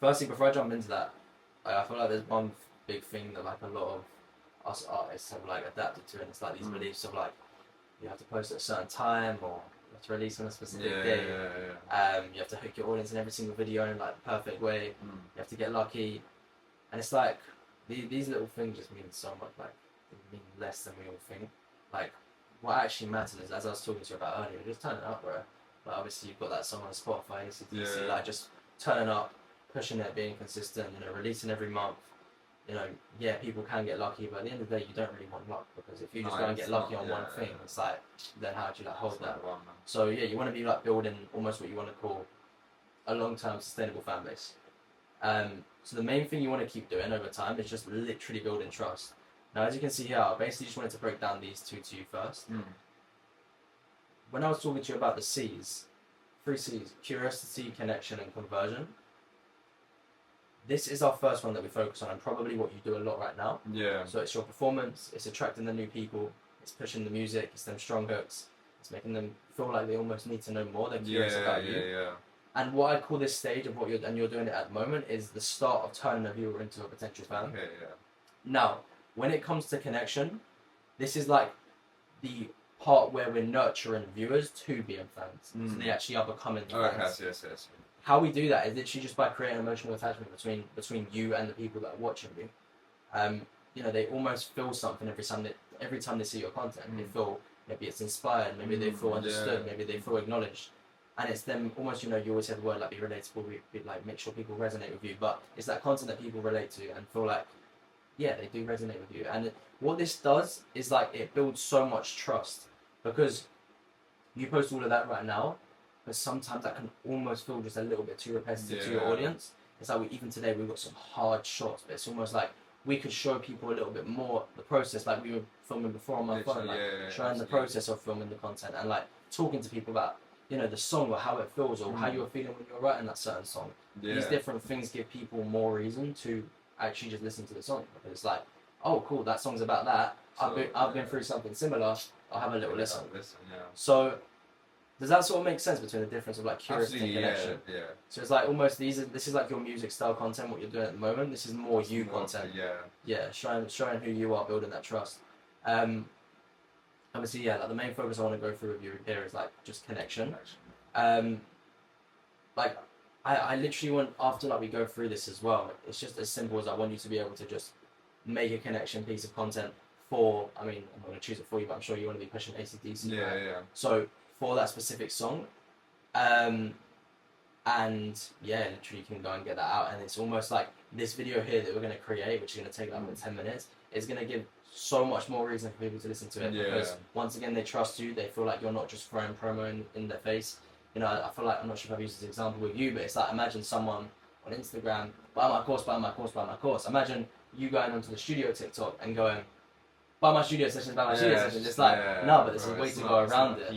firstly, before I jump into that, I feel like there's one big thing that like a lot of us artists have like adapted to, and it's like these beliefs of like you have to post at a certain time or you have to release on a specific day. You have to hook your audience in every single video in like the perfect way. You have to get lucky, and it's like these little things just mean so much. Like they mean less than we all think. Like what actually matters is, as I was talking to you about earlier, just turn it up, bro. Like obviously you've got that song on Spotify, ACDC, like just turning up, pushing it, being consistent, releasing every month. Yeah, people can get lucky, but at the end of the day, you don't really want luck, because if you just go and get lucky on one thing, it's like, then how do you like hold that? So yeah, you want to be like building almost what you want to call a long-term sustainable fan base. So the main thing you want to keep doing over time is just literally building trust. Now, as you can see here, I basically just wanted to break down these two to you first. When I was talking to you about the C's, 3 C's, curiosity, connection, and conversion, this is our first one that we focus on, and probably what you do a lot right now. Yeah. So it's your performance, it's attracting the new people, it's pushing the music, it's them strong hooks, it's making them feel like they almost need to know more, they're curious about you. Yeah. And what I call this stage of what you're doing it at the moment is the start of turning a viewer into a potential fan. Okay, yeah. Now, when it comes to connection, this is like the part where we're nurturing viewers to being fans. So they actually are becoming fans. Yes. How we do that is literally just by creating emotional attachment between you and the people that are watching you. They almost feel something every time they see your content. They feel, maybe it's inspired, maybe they feel understood, maybe they feel acknowledged. And it's them almost, you always say the word like be relatable, like make sure people resonate with you. But it's that content that people relate to and feel like, yeah, they do resonate with you. And what this does is like it builds so much trust, because you post all of that right now, but sometimes that can almost feel just a little bit too repetitive to your audience. It's like even today we've got some hard shots, but it's almost like we could show people a little bit more the process, like we were filming before on my phone, showing the process of filming the content and like talking to people about the song or how it feels or how you're feeling when you're writing that certain song. These different things give people more reason to actually just listen to the song, because it's like, oh cool, that song's about that. I've been through something similar. I'll have a little listen. So does that sort of make sense between the difference of like curiosity and connection? Yeah. So it's like almost this is like your music style content, what you're doing at the moment. This is more you content. Showing who you are, building that trust. Obviously, like the main focus I want to go through with you here is like just connection. Like I literally want, after like we go through this as well, it's just as simple as I want you to be able to just make a connection piece of content for, I'm not going to choose it for you, but I'm sure you want to be pushing ACDC. Yeah. So for that specific song, and literally you can go and get that out, and it's almost like this video here that we're going to create, which is going to take like 10 minutes, is going to give so much more reason for people to listen to it, because once again they trust you, they feel like you're not just throwing promo in their face. I feel like, I'm not sure if I've used this example with you, but it's like, imagine someone on Instagram, buy my course. Imagine you going onto the studio TikTok and going, buy my studio sessions. It's like, no, but there's a way to go around it.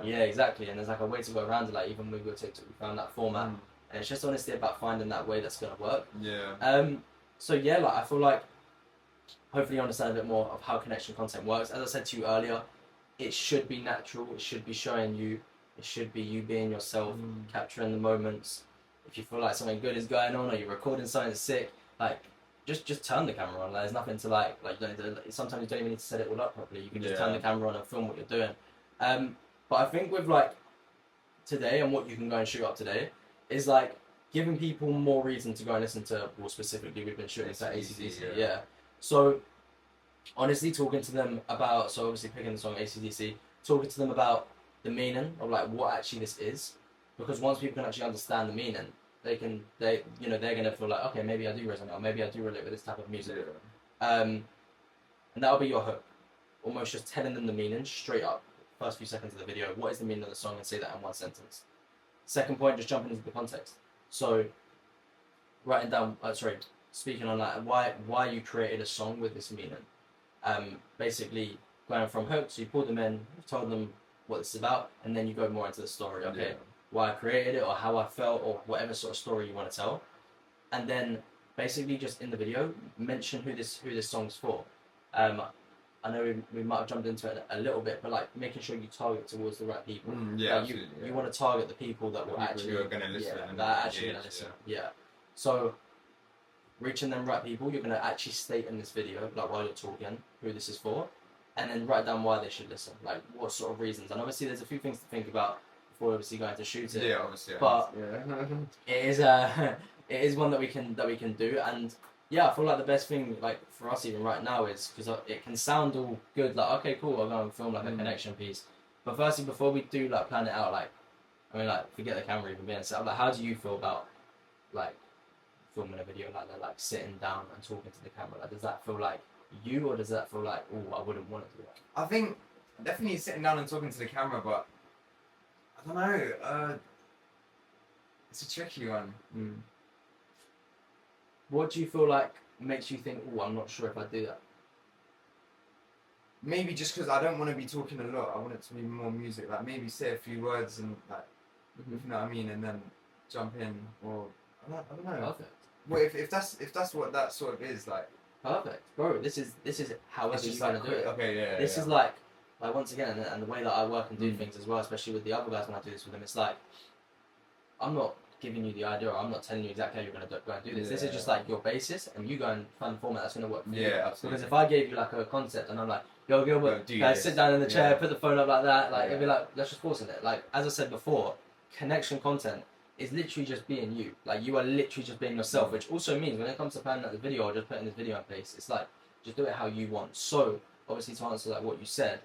Yeah, exactly. And there's like a way to go around it. Like even with your TikTok, we found that format, and it's just honestly about finding that way that's gonna work. So yeah, like I feel like hopefully you understand a bit more of how connection content works. As I said to you earlier, it should be natural. It should be showing you. It should be you being yourself, capturing the moments. If you feel like something good is going on, or you're recording something sick, like just turn the camera on. Like, there's nothing to like sometimes you don't even need to set it all up properly. You can just turn the camera on and film what you're doing. But I think with like today and what you can go and shoot up today is like giving people more reason to go and listen to, well, specifically we've been shooting to AC/DC. So honestly, talking to them about, so obviously picking the song AC/DC, talking to them about the meaning of like what actually this is, because once people can actually understand the meaning, they're gonna feel like, okay, maybe I do resonate, or maybe I do relate with this type of music. And that'll be your hook, almost just telling them the meaning straight up. First few seconds of the video, what is the meaning of the song, and say that in one sentence. Second point, just jumping into the context. So writing down, speaking on like why you created a song with this meaning. Basically going from hooks, so you pull them in, you've told them what it's about, and then you go more into the story. Okay, why I created it, or how I felt, or whatever sort of story you want to tell, and then basically just in the video mention who this song's for. I know we might have jumped into it a little bit, but like making sure you target towards the right people. You want to target the people that will actually are going to listen. that are actually going to listen. So reaching them right people, you're gonna actually state in this video, like while you're talking, who this is for, and then write down why they should listen, like what sort of reasons. And obviously, there's a few things to think about before obviously going to shoot it. Yeah, obviously. But yeah. it is it is one that we can do, and yeah, I feel like the best thing like for us even right now is because it can sound all good, like okay, cool, I'll go and film like a connection piece. But firstly, before we do like plan it out, like I mean, like forget the camera even being set up. Like, how do you feel about like filming a video like that, like sitting down and talking to the camera? Like, does that feel like you, or does that feel like, oh, I wouldn't want to do that? I think definitely sitting down and talking to the camera, but I don't know. It's a tricky one. What do you feel like makes you think, oh, I'm not sure if I do that? Maybe just because I don't want to be talking a lot. I want it to be more music. Like maybe say a few words and like, if you know what I mean, and then jump in, or I don't know. Perfect. Well, if that's what that sort of is like. Perfect, bro. This is however you're gonna do it. Okay, yeah. This is like once again, and the way that I work and do things as well, especially with the other guys when I do this with them, it's like I'm not giving you the idea, or I'm not telling you exactly how you're gonna go and do this. This is just like your basis, and you go and find the format that's gonna work for you. Yeah, absolutely. Because if I gave you like a concept and I'm like, yo, Gilbert, Guys, sit down in the chair, put the phone up like that, like it'd be like, let's just pause in it. Like as I said before, connection content is literally just being you. Like you are literally just being yourself, which also means when it comes to planning out the video or just putting this video in place, it's like just do it how you want. So obviously to answer like what you said,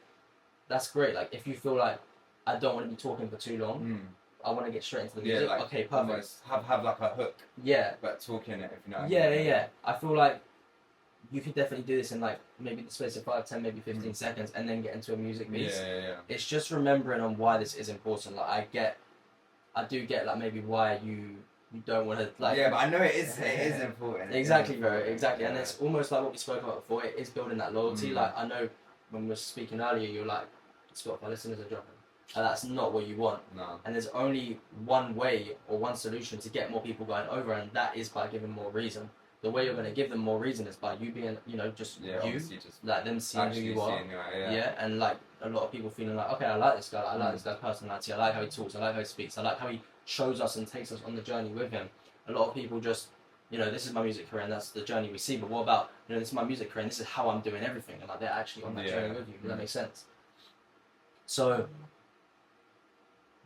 that's great. Like if you feel like I don't want to be talking for too long, I want to get straight into the music. Like, okay, perfect. Have like a hook. Yeah. But talking it, if you know. Yeah. I feel like you could definitely do this in like maybe the space of 5, 10, maybe 15 seconds, and then get into a music piece. Yeah. It's just remembering on why this is important. Like I do get like maybe why you don't want to like. Yeah, but I know it is important. Exactly, bro. Exactly, and it's almost like what we spoke about before. It is building that loyalty. Like I know when we were speaking earlier, you're like, Spotify listeners are dropping. And that's not what you want. No. And there's only one way or one solution to get more people going over, and that is by giving more reason. The way you're going to give them more reason is by you being, just like them seeing who you are. And like a lot of people feeling like, okay, I like this guy, I like this guy's personality, I like how he talks, I like how he speaks, I like how he shows us and takes us on the journey with him. A lot of people just, this is my music career and that's the journey we see, but what about, this is my music career and this is how I'm doing everything, and like they're actually on that journey with you. Does that make sense? So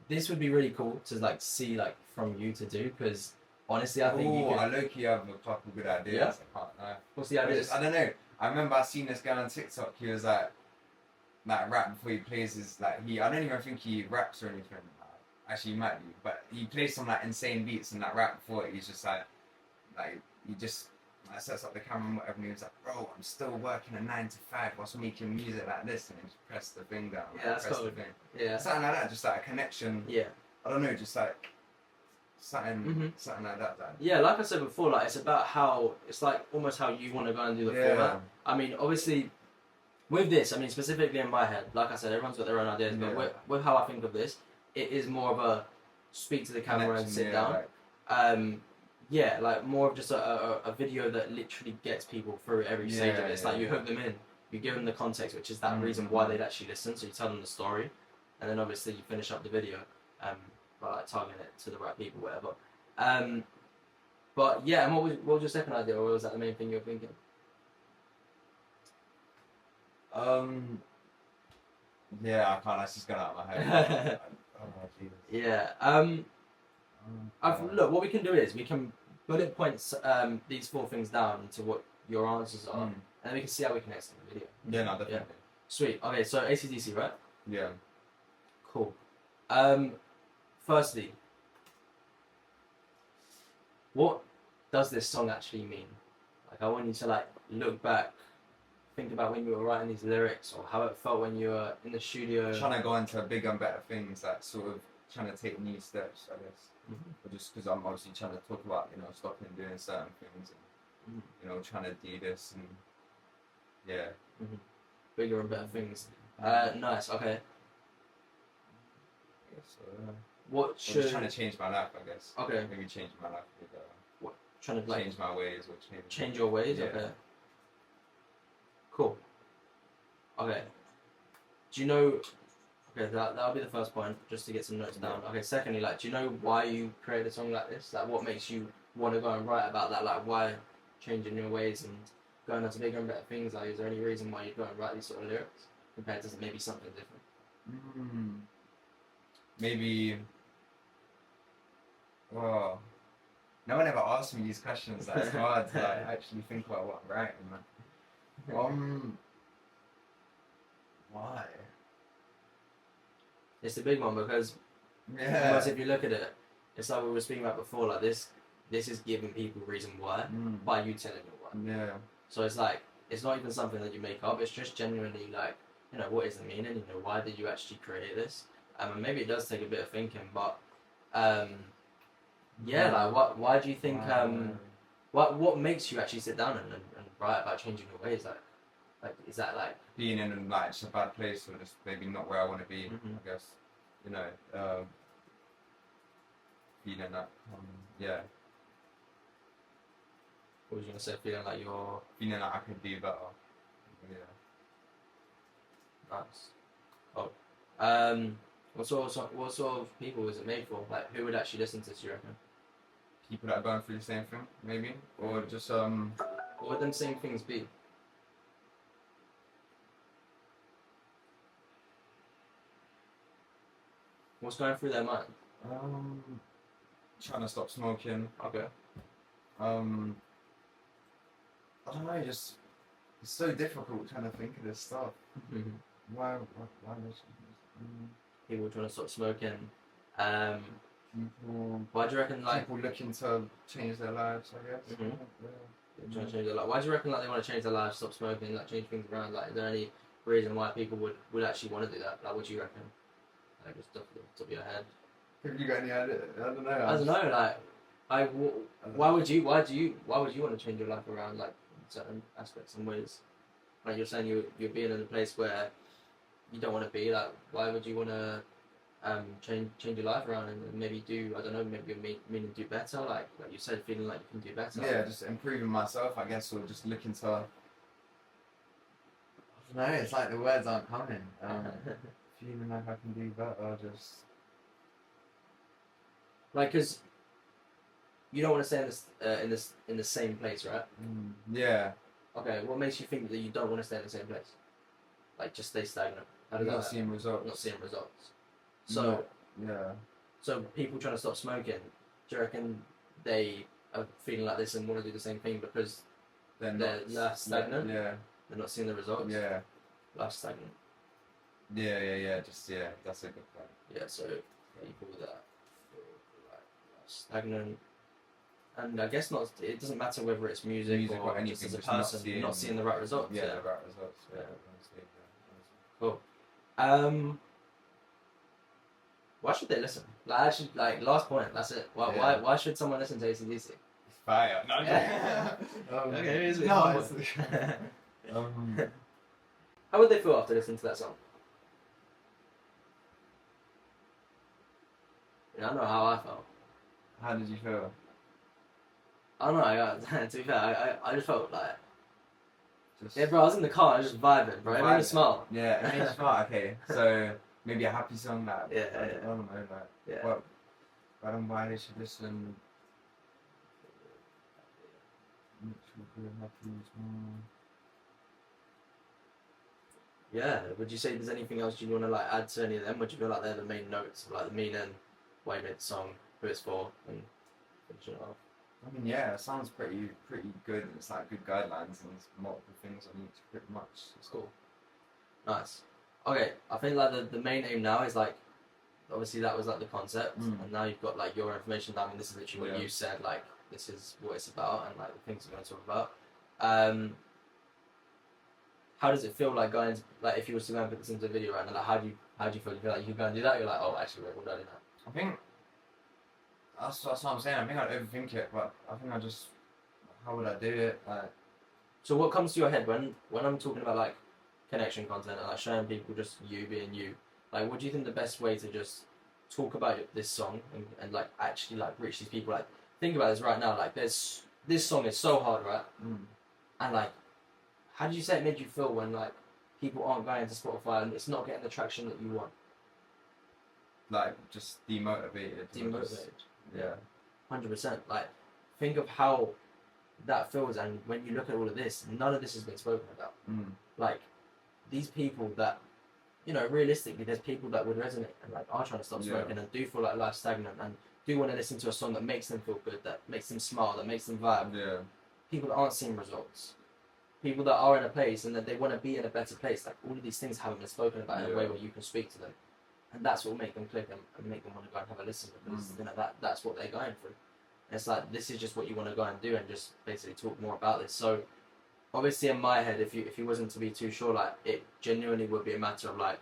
this would be really cool to like see like from you to do, because honestly I think I low-key have a couple good ideas. Yeah? I can't lie. What's the ideas? I don't know. I remember I seen this guy on TikTok. He was like rap before he plays his I don't even think he raps or anything. Actually, he might be, but he plays some like insane beats and rap before it. He's just like he just sets up the camera and whatever, and he was like, bro, I'm still working a 9 to 5 whilst making music like this, and he just press the thing down. Yeah, that's cool. Yeah, something like that, just like a connection. Yeah, I don't know, just like something like that. Yeah, like I said before, like it's about how it's like almost how you want to go and do the format. I mean, obviously, with this, I mean specifically in my head, like I said, everyone's got their own ideas, but with how I think of this, it is more of a speak to the camera and sit down. Like, like more of just a video that literally gets people through every stage of it. It's like you hook them in, you give them the context, which is that reason why they'd actually listen. So you tell them the story, and then obviously you finish up the video by like targeting it to the right people, whatever. But yeah, and what was your second idea, or was that the main thing you were thinking? Yeah, I can't. That's just gone out of my head. Yeah. Look, what we can do is we can bullet points these 4 things down into what your answers are, and then we can see how we connect to the video. Yeah, no, definitely. Yeah. Sweet. Okay, so AC/DC, right? Yeah. Cool. Firstly, what does this song actually mean? Like, I want you to like look back, think about when you were writing these lyrics, or how it felt when you were in the studio. Trying to go into bigger and better things, like sort of trying to take new steps, I guess. But just because I'm obviously trying to talk about, stopping doing certain things, and trying to do this and bigger and better things. Nice. Okay. So, what should? Just trying to change my life, I guess. Okay. Maybe change my life. What? Trying to like change my ways or change your ways. Yeah. Okay. Cool. Okay. Do you know? Okay, that'll be the first point, just to get some notes down. Okay. Secondly, like, do you know why you created a song like this? Like, what makes you want to go and write about that? Like, why changing your ways and going on to bigger and better things? Like, is there any reason why you'd go and write these sort of lyrics compared to maybe something different? Maybe. Oh, no one ever asked me these questions. Like, it's hard to like actually think about what I'm writing, man. Why? It's the big one because almost if you look at it, it's like we were speaking about before. Like this is giving people reason why by you telling them why. Yeah. So it's like it's not even something that you make up. It's just genuinely like, you know, what is the meaning? You know, why did you actually create this? And maybe it does take a bit of thinking, but yeah, like why do you think what makes you actually sit down and write about changing your ways? Like is that like being in like just a bad place or just maybe not where I want to be? I guess, you know, feeling that yeah. What was you gonna say? Feeling like you're feeling like I could do better. Yeah. Nice. Oh, what sort of people was it made for? Like, who would actually listen to this? You reckon? People that are going through the same thing, maybe, or just What would them same things be? What's going through their mind? Trying to stop smoking. Okay. I don't know, just it's so difficult trying to think of this stuff. Why People trying to stop smoking. People, why do you reckon like people looking to change their lives? I guess. Trying to change their life. Why do you reckon like they want to change their lives, stop smoking, like change things around? Like, is there any reason why people would actually want to do that? Like, what do you reckon? Like, just off the top of your head. Have you got any idea? I don't know. I don't know. Like, why would you want to change your life around like certain aspects and ways? Like you're saying, you're being in a place where you don't want to be. Like, why would you want to change your life around and maybe do, I don't know, maybe meaning do better? Like you said, feeling like you can do better. Yeah, just improving myself, I guess, or just looking to. I don't know. It's like the words aren't coming. Feeling like I can do better, just like, cause you don't want to stay in the same place, right? Yeah. Okay, what makes you think that you don't want to stay in the same place? Like, just stay stagnant. How does Not seeing results. Not seeing results. So yeah. So people trying to stop smoking, do you reckon they are feeling like this and want to do the same thing because they're less stagnant? Yeah. They're not seeing the results. Yeah. Less stagnant. Yeah. Just that's a good point. Yeah. So people that feel like stagnant. And I guess not. It doesn't matter whether it's music or anything, just as a person, not seeing the right results. Yeah, the right results. Yeah. Cool. Why should they listen? Like, actually, like, last point. That's it. Why should someone listen to AC/DC? It's fire. No. Okay. No. How would they feel after listening to that song? I know how I felt. How did you feel? I don't know. To be fair, I just felt like. Yeah, bro. I was in the car. I was just vibing, bro. It made me smile. Yeah, it made you smile. Okay, so maybe a happy song that. Yeah. I don't know, like. Yeah. What? I don't know why they should listen. Yeah. Would you say there's anything else you want to like add to any of them? Would you feel like they're the main notes, like the meaning, why you made the song, who it's for, and finish it off? I mean, yeah, it sounds pretty good. It's like good guidelines and there's multiple things on each, pretty much. It's cool. Nice. Okay, I think like the main aim now is like, obviously that was like the concept, and now you've got like your information down. I mean, this is literally what you said. Like, this is what it's about, and like the things we're going to talk about. How does it feel like going to, like if you were to go and put this into a video right now? Like, how do you feel? Do you feel like you could go and do that? You're like, oh, actually, we're done now. I think that's what I'm saying. I think I'd overthink it, but I think I just, how would I do it? Like, so what comes to your head when I'm talking about like connection content and like showing people just you being you? Like, what do you think the best way to just talk about this song and like actually like reach these people? Like, think about this right now. Like, this song is so hard, right? And like, how did you say it made you feel when like people aren't going to Spotify and it's not getting the traction that you want? Like, just demotivated. Demotivated. Yeah. 100%. Like, think of how that feels, and when you look at all of this, none of this has been spoken about. Like, these people that, you know, realistically, there's people that would resonate and like are trying to stop smoking and do feel like life's stagnant and do want to listen to a song that makes them feel good, that makes them smile, that makes them vibe. Yeah. People that aren't seeing results, people that are in a place and that they want to be in a better place. Like, all of these things haven't been spoken about in a way where you can speak to them, and that's what will make them click and make them want to go and have a listen, because you know that's what they're going through. And it's like, this is just what you want to go and do, and just basically talk more about this. So obviously in my head, if you wasn't to be too sure, like, it genuinely would be a matter of like,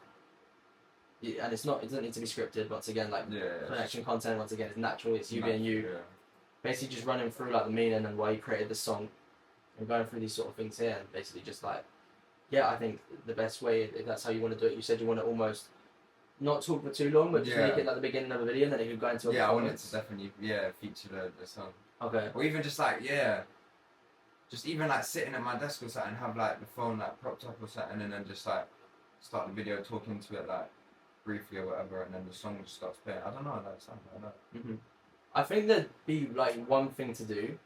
and it doesn't need to be scripted. Once again, like, connection content. Once again, it's natural. It's you being you. Yeah. Basically, just running through like the meaning and why you created the song, and going through these sort of things here, and basically just like, I think the best way, if that's how you want to do it, you said you want to almost not talk for too long, but just make it like the beginning of a video, and then you could go into a I want it to definitely feature the song. Okay. Or even just like just even like sitting at my desk or something, and have like the phone like propped up or something, and then just like start the video talking to it like briefly or whatever, and then the song just starts playing. I don't know, like something like that. I think there'd be like one thing to do,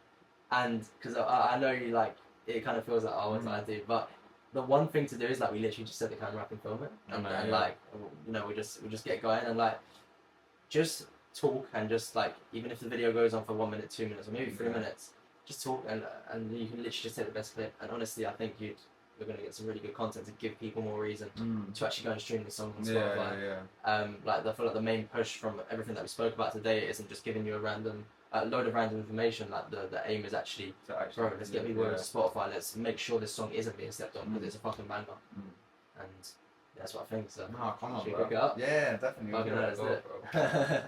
and because I know you like, it kind of feels like, oh, what do I do? But the one thing to do is like, we literally just set the camera up and film it, and like, you know, we just get going and like just talk, and just like, even if the video goes on for 1 minute, 2 minutes, or maybe 3 minutes, just talk, and you can literally just take the best clip. And honestly, I think you're going to get some really good content to give people more reason to actually go and stream the song on Spotify. Like, I feel like the main push from everything that we spoke about today isn't just giving you a random load of random information. Like, the aim is actually, bro, let's get people over to Spotify. Let's make sure this song isn't being stepped on, because it's a fucking banger. And that's what I think. So, no, come on, should we bro. pick it up? Yeah, definitely. Fucking hell, let's do it.